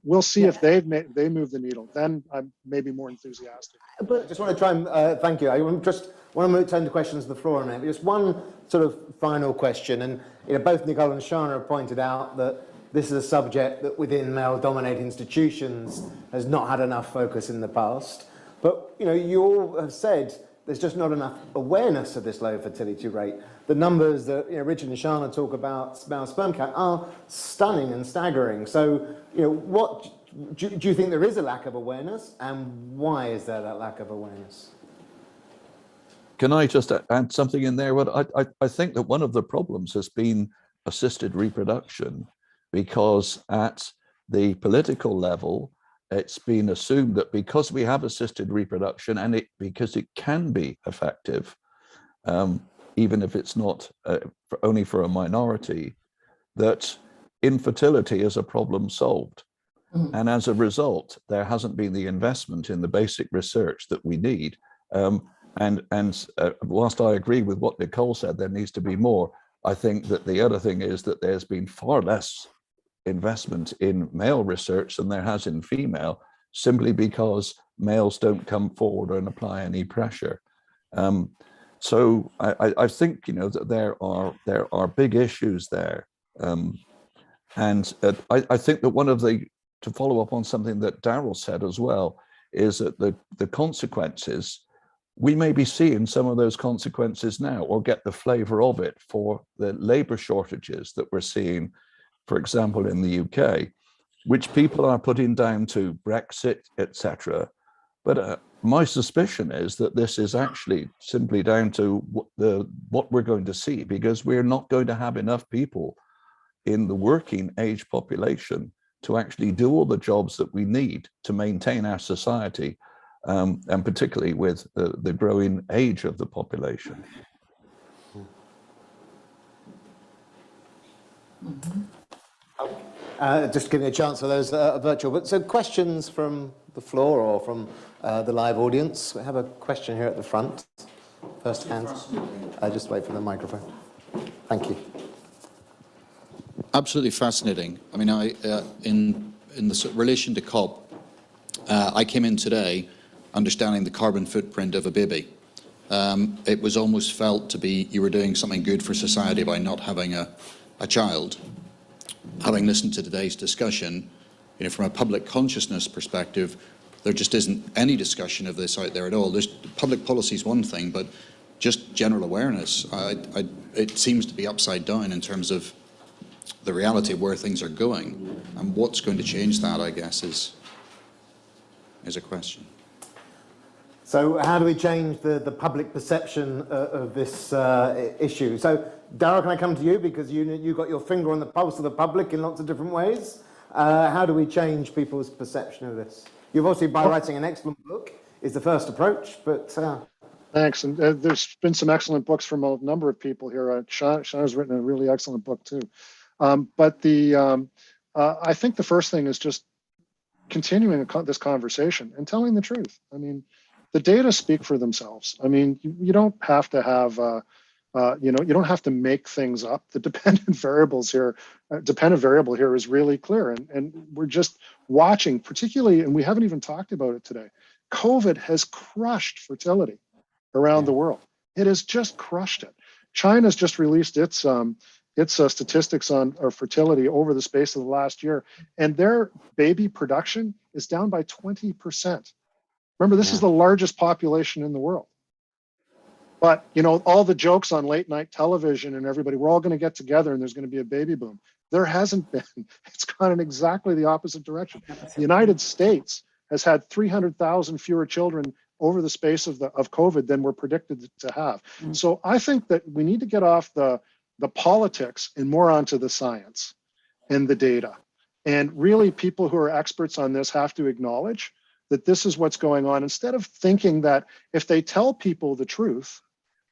B: We'll see if they move the needle. Then I'm maybe more enthusiastic.
A: But I just want to try and thank you. I just want to turn to questions to the floor in a minute. Just one sort of final question, and both Nicole and Shanna have pointed out that this is a subject that within male-dominated institutions has not had enough focus in the past. But you all have said there's just not enough awareness of this low fertility rate. The numbers that Richard and Shanna talk about male sperm count are stunning and staggering. So what do you think there is a lack of awareness, and why is there that lack of awareness?
E: Can I just add something in there? Well, I think that one of the problems has been assisted reproduction, because at the political level, it's been assumed that because we have assisted reproduction and because it can be effective, even if it's not only for a minority, that infertility is a problem solved. And as a result, there hasn't been the investment in the basic research that we need. Whilst I agree with what Nicole said, there needs to be more. I think that the other thing is that there's been far less investment in male research than there has in female, simply because males don't come forward and apply any pressure. So I think that there are big issues there, I think that one of to follow up on something that Darrell said as well, is that the consequences, we may be seeing some of those consequences now, or get the flavor of it for the labor shortages that we're seeing, for example, in the UK, which people are putting down to Brexit, etc. But my suspicion is that this is actually simply down to what we're going to see, because we're not going to have enough people in the working age population to actually do all the jobs that we need to maintain our society, and particularly with the growing age of the population.
A: Just giving a chance for those virtual. But so questions from the floor or from the live audience. We have a question here at the front. First hand. Just wait for the microphone. Thank you.
G: Absolutely fascinating. I mean, in the relation to COP, I came in today understanding the carbon footprint of a baby. It was almost felt to be you were doing something good for society by not having a child. Having listened to today's discussion, from a public consciousness perspective, there just isn't any discussion of this out there at all. Public policy is one thing, but just general awareness, it seems to be upside down in terms of the reality of where things are going, and what's going to change that, I guess, is a question.
A: So how do we change the public perception of this issue? So Darrell, can I come to you, because you got your finger on the pulse of the public in lots of different ways. How do we change people's perception of this? You've obviously, by writing an excellent book, is the first approach, but...
B: Thanks, and there's been some excellent books from a number of people here. Shanna's written a really excellent book too. But I think the first ththing is just continuing this conversation and telling the truth. I mean, the data speak for themselves. I mean, you don't have to have, you don't have to make things up. The dependent variable here is really clear, and we're just watching, particularly, and we haven't even talked about it today, COVID has crushed fertility around the world. It has just crushed it. China's just released its statistics on fertility over the space of the last year, and their baby production is down by 20%. Remember, this is the largest population in the world. But, you know, all the jokes on late night television and everybody, we're all going to get together and there's going to be a baby boom. There hasn't been. It's gone in exactly the opposite direction. The United States has had 300,000 fewer children over the space of COVID than we're predicted to have. So I think that we need to get off the politics and more onto the science and the data. And really, people who are experts on this have to acknowledge that this is what's going on, instead of thinking that if they tell people the truth,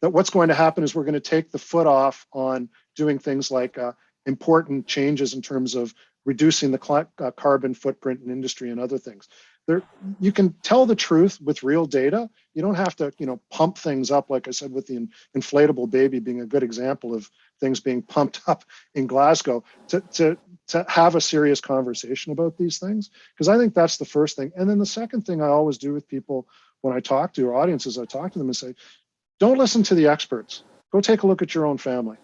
B: that what's going to happen is we're going to take the foot off on doing things like important changes in terms of reducing the carbon footprint in industry and other things. You can tell the truth with real data. You don't have to, you know, pump things up, like I said, with the inflatable baby being a good example of things being pumped up in Glasgow, to have a serious conversation about these things, because I think that's the first thing. And then the second thing I always do with people when I talk to audiences, I talk to them and say, don't listen to the experts. Go take a look at your own family.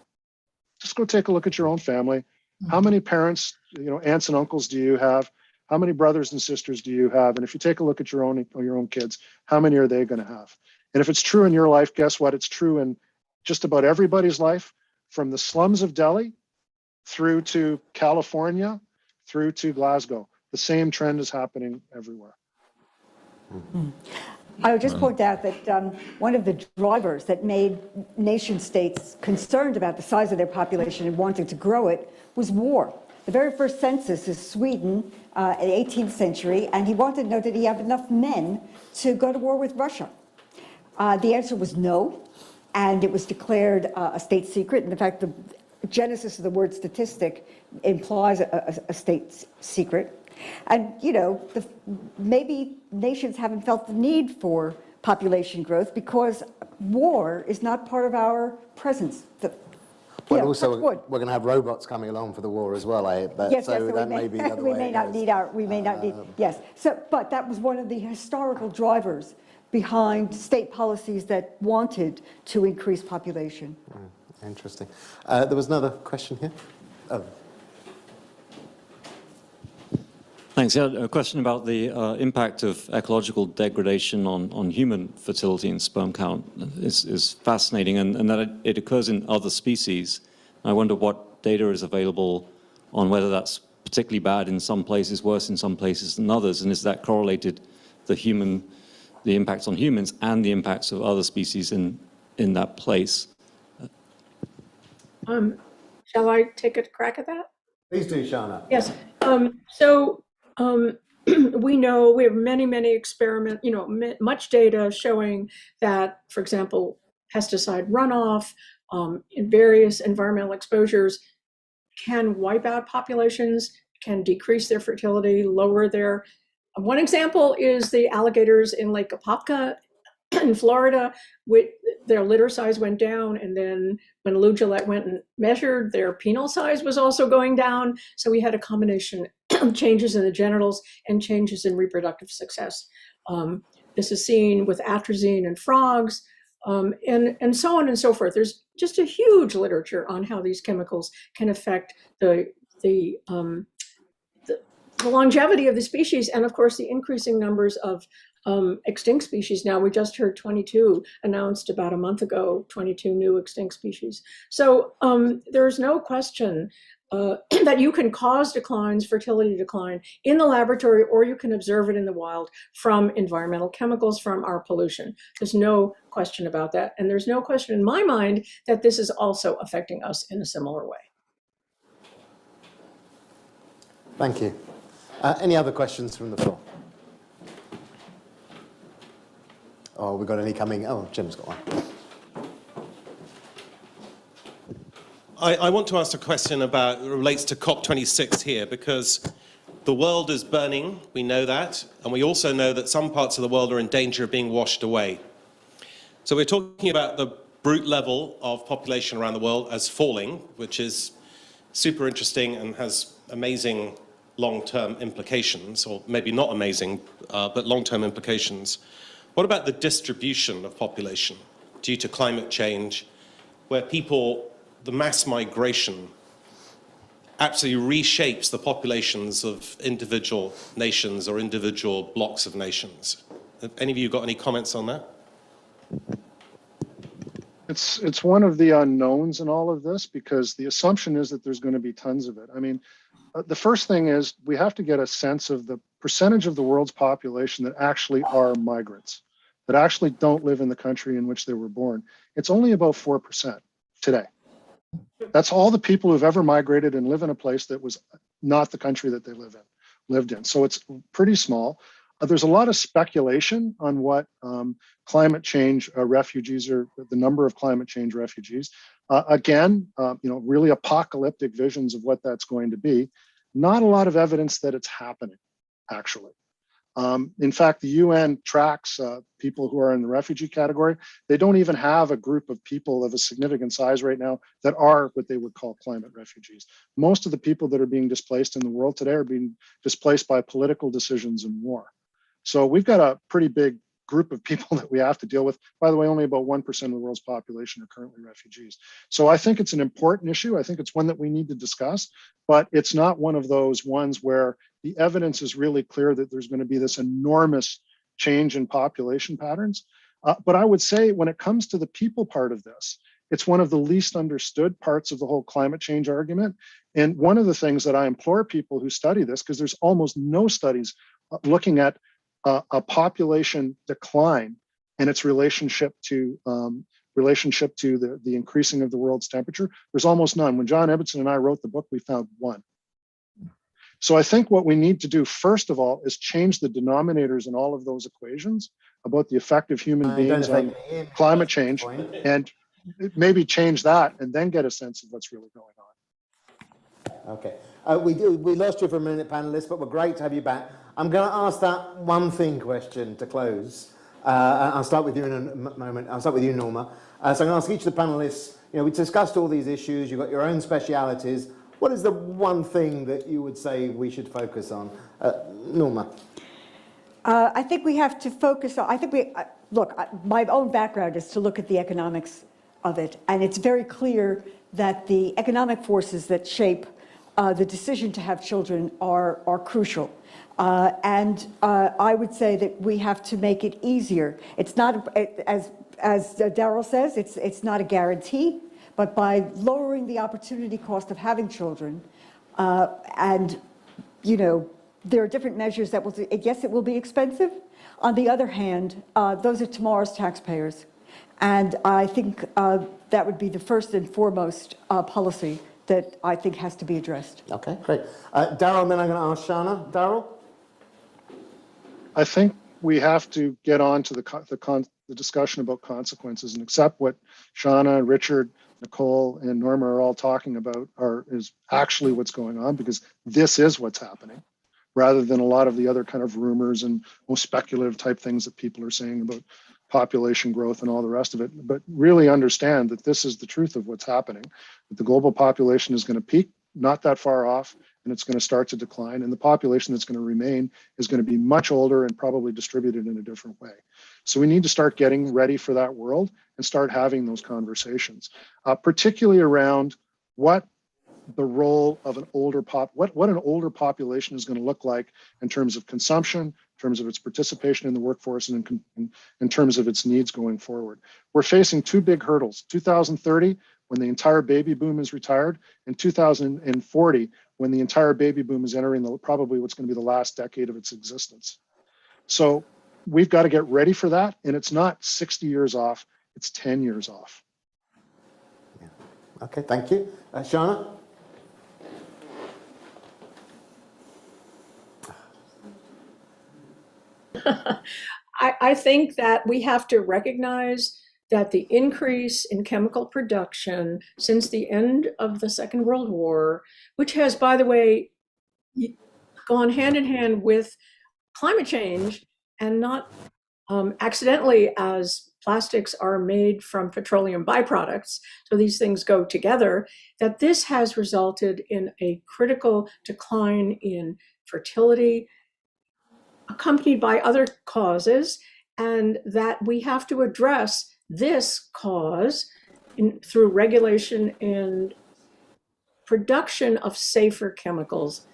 B: Just go take a look at your own family. How many parents, you know, aunts and uncles do you have? How many brothers and sisters do you have? And if you take a look at your own kids, how many are they going to have? And if it's true in your life, guess what? It's true in just about everybody's life, from the slums of Delhi through to California, through to Glasgow. The same trend is happening everywhere.
C: I would just point out that one of the drivers that made nation states concerned about the size of their population and wanting to grow it was war. The very first census is Sweden in the 18th century, and he wanted to know, did he have enough men to go to war with Russia? The answer was no, and it was declared a state secret. And in fact, the genesis of the word statistic implies a state secret. And, you know, maybe nations haven't felt the need for population growth because war is not part of our presence.
A: Well, also, we're going to have robots coming along for the war as well, I bet.
C: Yes,
A: so
C: yes, so
A: that may be the other
C: we
A: way
C: may
A: it
C: not
A: goes.
C: need we may not need, yes. So, but that was one of the historical drivers behind state policies that wanted to increase population.
A: Interesting. There was another question here. Oh.
H: Thanks. Yeah, a question about the impact of ecological degradation on human fertility and sperm count is fascinating, and that it occurs in other species. I wonder what data is available on whether that's particularly bad in some places, worse in some places than others, and is that correlated, the impacts on humans and the impacts of other species in that place?
D: Shall I take a crack at that?
A: Please do, Shanna.
D: Yes. We know we have many experiments, you know, much data showing that, for example, pesticide runoff in various environmental exposures can wipe out populations, can decrease their fertility, lower their. One example is the alligators in Lake Apopka in Florida. Their litter size went down, and then when Lou Gillette went and measured, their penile size was also going down. So we had a combination of changes in the genitals and changes in reproductive success. This is seen with atrazine in frogs, and so on and so forth. There's just a huge literature on how these chemicals can affect the longevity of the species, and of course the increasing numbers of extinct species. Now, we just heard 22 announced about a month ago, 22 new extinct species. So there's no question that you can cause declines, fertility decline in the laboratory, or you can observe it in the wild from environmental chemicals, from our pollution. There's no question about that. And there's no question in my mind that this is also affecting us in a similar way.
A: Thank you. Any other questions from the floor? Oh, we got any coming? Oh, Jim's got one.
I: I want to ask a question relates to COP26 here, because the world is burning, we know that, and we also know that some parts of the world are in danger of being washed away. So we're talking about the brute level of population around the world as falling, which is super interesting and has amazing long-term implications, or maybe not amazing, but long-term implications. What about the distribution of population due to climate change, where people, the mass migration, absolutely reshapes the populations of individual nations or individual blocks of nations? Have any of you got any comments on that?
B: It's one of the unknowns in all of this, because the assumption is that there's going to be tons of it. I mean, the first thing is we have to get a sense of the percentage of the world's population that actually are migrants, that actually don't live in the country in which they were born. It's only about 4% today. That's all the people who've ever migrated and live in a place that was not the country that they lived in. So it's pretty small. There's a lot of speculation on what climate change refugees, or the number of climate change refugees. Again, really apocalyptic visions of what that's going to be. Not a lot of evidence that it's happening, actually. In fact, the UN tracks people who are in the refugee category. They don't even have a group of people of a significant size right now that are what they would call climate refugees. Most of the people that are being displaced in the world today are being displaced by political decisions and war. So we've got a pretty big group of people that we have to deal with. By the way, only about 1% of the world's population are currently refugees. So I think it's an important issue. I think it's one that we need to discuss, but it's not one of those ones where the evidence is really clear that there's going to be this enormous change in population patterns. But I would say when it comes to the people part of this, it's one of the least understood parts of the whole climate change argument. And one of the things that I implore people who study this, because there's almost no studies looking at a population decline and its relationship to the increasing of the world's temperature. There's almost none. When John Ibbotson and I wrote the book, we found one. So I think what we need to do, first of all, is change the denominators in all of those equations about the effect of human beings on climate change, and maybe change that and then get a sense of what's really going on.
A: Okay. We lost you for a minute, panelists, but we're great to have you back. I'm going to ask that one thing question to close. I'll start with you in a moment. I'll start with you, Norma. So I'm going to ask each of the panelists, we discussed all these issues. You've got your own specialities. What is the one thing that you would say we should focus on? Norma.
C: I think we have to focus on, look, my own background is to look at the economics of it. And it's very clear that the economic forces that shape the decision to have children are crucial. And I would say that we have to make it easier. It's not, as Darrell says, it's not a guarantee, but by lowering the opportunity cost of having children, and there are different measures that will do. Yes, it will be expensive. On the other hand, those are tomorrow's taxpayers. And I think that would be the first and foremost policy that I think has to be addressed.
A: Okay, great. Darrell, then I'm going to ask Shanna. Darrell?
B: I think we have to get on to the discussion about consequences and accept what Shanna, Richard, Nicole, and Norma are all talking about is actually what's going on, because this is what's happening, rather than a lot of the other kind of rumors and most speculative type things that people are saying about population growth and all the rest of it. But really understand that this is the truth of what's happening, that the global population is going to peak not that far off, and it's going to start to decline, and the population that's going to remain is going to be much older and probably distributed in a different way. So we need to start getting ready for that world and start having those conversations, particularly around what the role of an older what an older population is going to look like in terms of consumption, in terms of its participation in the workforce, and in terms of its needs going forward. We're facing two big hurdles: 2030, when the entire baby boom is retired, and 2040, when the entire baby boom is entering probably what's going to be the last decade of its existence. So we've got to get ready for that, and it's not 60 years off, it's 10 years off.
A: Yeah. Okay, thank you. Shanna?
D: I think that we have to recognize that the increase in chemical production since the end of the Second World War, which has, by the way, gone hand in hand with climate change, and not accidentally, as plastics are made from petroleum byproducts, so these things go together, that this has resulted in a critical decline in fertility, accompanied by other causes, and that we have to address this cause through regulation and production of safer chemicals.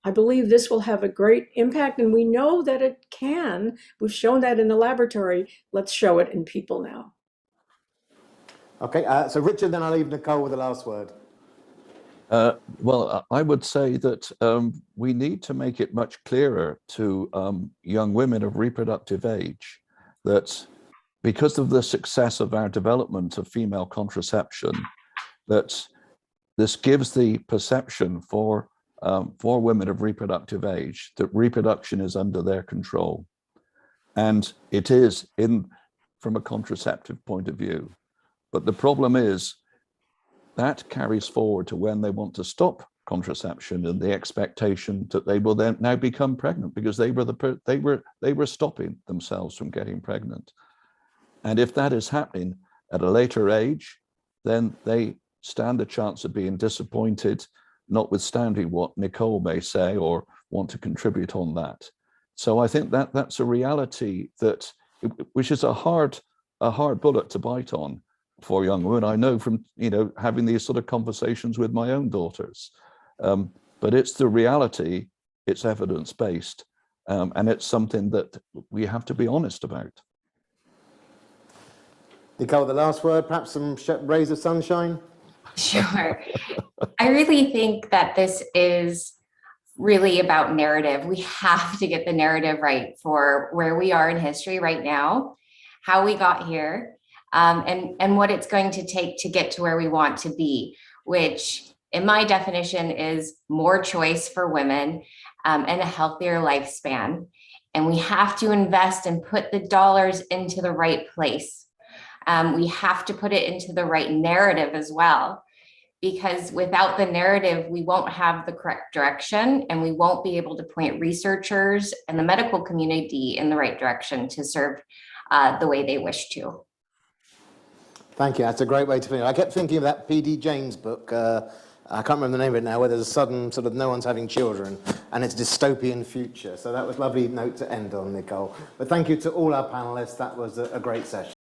D: I believe this will have a great impact, and we know that it can. We've shown that in the laboratory. Let's show it in people now.
A: Okay, so Richard, then I'll leave Nicole with the last word.
E: Well, I would say that we need to make it much clearer to young women of reproductive age that because of the success of our development of female contraception, that this gives the perception for women of reproductive age that reproduction is under their control. And it is from a contraceptive point of view. But the problem is that carries forward to when they want to stop contraception and the expectation that they will then now become pregnant because they were stopping themselves from getting pregnant. And if that is happening at a later age, then they stand a chance of being disappointed, notwithstanding what Nicole may say or want to contribute on that. So I think that that's a reality which is a hard bullet to bite on for young women. I know from having these sort of conversations with my own daughters, but it's the reality, it's evidence-based, and it's something that we have to be honest about.
A: Nicole, the last word, perhaps some rays of sunshine?
F: Sure. I really think that this is really about narrative. We have to get the narrative right for where we are in history right now, how we got here, and what it's going to take to get to where we want to be, which in my definition is more choice for women and a healthier lifespan. And we have to invest and put the dollars into the right place. We have to put it into the right narrative as well, because without the narrative, we won't have the correct direction and we won't be able to point researchers and the medical community in the right direction to serve the way they wish to.
A: Thank you. That's a great way to finish. I kept thinking of that P.D. James book. I can't remember the name of it now, where there's a sudden sort of no one's having children and it's a dystopian future. So that was a lovely note to end on, Nicole. But thank you to all our panelists. That was a great session.